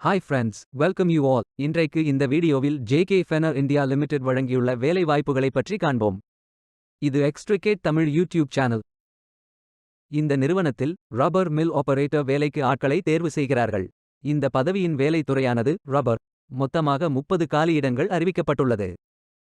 Hi friends, welcome you all. இன்றைக்கு இந்த வீடியோவில் JK ஃபெனர் இந்தியா லிமிடெட் வழங்கியுள்ள வேலை வாய்ப்புகளை பற்றி காண்போம். இது எக்ஸ்ட்ரிகேட் தமிழ் யூடியூப் சேனல். இந்த நிறுவனத்தில் ரப்பர் மில் ஆபரேட்டர் வேலைக்கு ஆட்களை தேர்வு செய்கிறார்கள். இந்த பதவியின் வேலை துறையானது ரப்பர். மொத்தமாக 30 காலியிடங்கள் அறிவிக்கப்பட்டுள்ளது.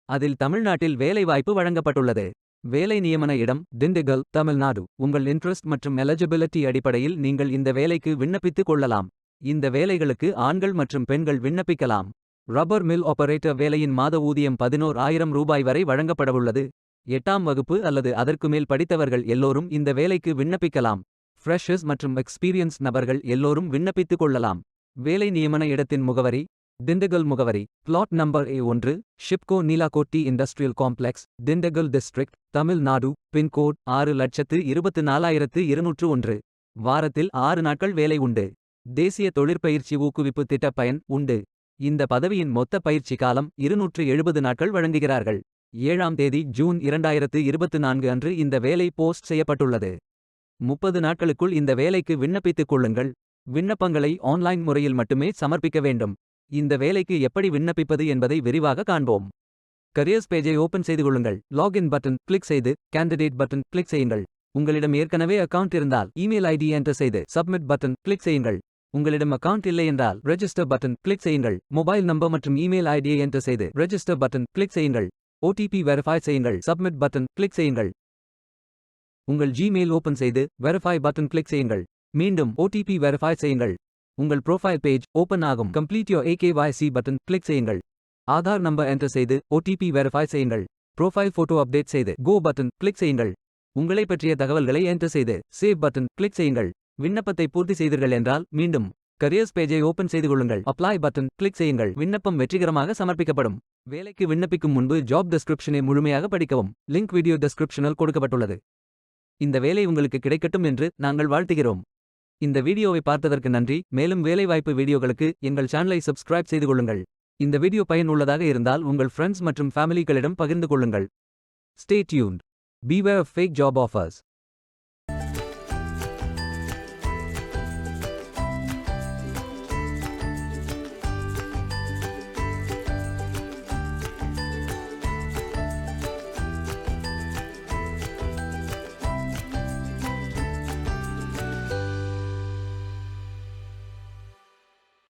அதில் தமிழ்நாட்டில் வேலைவாய்ப்பு வழங்கப்பட்டுள்ளது. வேலை நியமன இடம் திண்டுக்கல், தமிழ்நாடு. உங்கள் இன்ட்ரெஸ்ட் மற்றும் எலிஜிபிலிட்டி அடிப்படையில் நீங்கள் இந்த வேலைக்கு விண்ணப்பித்துக் கொள்ளலாம். இந்த வேலைகளுக்கு ஆண்கள் மற்றும் பெண்கள் விண்ணப்பிக்கலாம். ரப்பர் மில் ஆபரேட்டர் வேலையின் மாத ஊதியம் 11,000 ரூபாய் வரை வழங்கப்படவுள்ளது. 8ஆம் வகுப்பு அல்லது அதற்கு மேல் படித்தவர்கள் எல்லோரும் இந்த வேலைக்கு விண்ணப்பிக்கலாம். ஃப்ரெஷர்ஸ் மற்றும் எக்ஸ்பீரியன்ஸ் நபர்கள் எல்லோரும் விண்ணப்பித்துக் கொள்ளலாம். வேலை நியமன இடத்தின் முகவரி திண்டுக்கல் முகவரி plot number A1, SIPCOT Nilakottai industrial complex, Dindigul district, Tamil Nadu. Pin code 6,24,201. வாரத்தில் 6 நாட்கள் வேலை உண்டு. தேசிய தொழிற்பயிற்சி ஊக்குவிப்பு திட்ட பயன் உண்டு. இந்த பதவியின் மொத்த பயிற்சி காலம் 270 நாட்கள் வழங்குகிறார்கள். 7ஆம் தேதி ஜூன் 2024 அன்று இந்த வேலை போஸ்ட் செய்யப்பட்டுள்ளது. 30 நாட்களுக்குள் இந்த வேலைக்கு விண்ணப்பித்துக் கொள்ளுங்கள். விண்ணப்பங்களை ஆன்லைன் முறையில் மட்டுமே சமர்ப்பிக்க வேண்டும். இந்த வேலைக்கு எப்படி விண்ணப்பிப்பது என்பதை விரிவாக காண்போம். கரியர்ஸ் பேஜை ஓபன் செய்து கொள்ளுங்கள். லாகின் பட்டன் கிளிக் செய்து கேண்டிடேட் பட்டன் கிளிக் செய்யுங்கள். உங்களிடம் ஏற்கனவே அக்கவுண்ட் இருந்தால் இமெயில் ஐடி என்டர் செய்து சப்மிட் பட்டன் கிளிக் செய்யுங்கள். உங்களிடம் அக்கவுண்ட் இல்லை என்றால் ரெஜிஸ்டர் பட்டன் கிளிக் செய்யுங்கள். மொபைல் நம்பர் மற்றும் இமெயில் ஐடியை என்டர் செய்து ரெஜிஸ்டர் பட்டன் கிளிக் செய்யுங்கள். ஓடிபி வெரிஃபை செய்யுங்கள். சப்மிட் பட்டன் கிளிக் செய்யுங்கள். உங்கள் ஜிமெயில் ஓபன் செய்து வெரிஃபை பட்டன் கிளிக் செய்யுங்கள். மீண்டும் ஓடிபி வெரிஃபை செய்யுங்கள். உங்கள் ப்ரொஃபைல் பேஜ் ஓபன் ஆகும். Complete your AKYC button click செய்யுங்கள். ஆதார் நம்பர் என்டர் செய்து ஓடிபி வெரிஃபை செய்யுங்கள். ப்ரொஃபைல் போட்டோ அப்டேட் செய்து கோ பட்டன் கிளிக் செய்யுங்கள். உங்களை பற்றிய தகவல்களை என்டர் செய்து சேவ் பட்டன் கிளிக் செய்யுங்கள். விண்ணப்பத்தை பூர்த்தி செய்தீர்கள் என்றால் மீண்டும் கரியர்ஸ் பேஜை ஓபன் செய்து கொள்ளுங்கள். அப்ளை பட்டன் கிளிக் செய்யுங்கள். விண்ணப்பம் வெற்றிகரமாக சமர்ப்பிக்கப்படும். வேலைக்கு விண்ணப்பிக்கும் முன்பு ஜாப் டெஸ்கிரிப்ஷனை முழுமையாக படிக்கவும். லிங்க் வீடியோ டெஸ்கிரிப்ஷனில் கொடுக்கப்பட்டுள்ளது. இந்த வேலை உங்களுக்கு கிடைக்கட்டும் என்று நாங்கள் வாழ்த்துகிறோம். இந்த வீடியோவை பார்த்ததற்கு நன்றி. மேலும் வேலைவாய்ப்பு வீடியோகளுக்கு எங்கள் சேனலை சப்ஸ்கிரைப் செய்து கொள்ளுங்கள். இந்த வீடியோ பயன் உள்ளதாக இருந்தால் உங்கள் ஃப்ரெண்ட்ஸ் மற்றும் ஃபேமிலிகளிடம் பகிர்ந்து கொள்ளுங்கள். Stay tuned. Beware of fake job offers.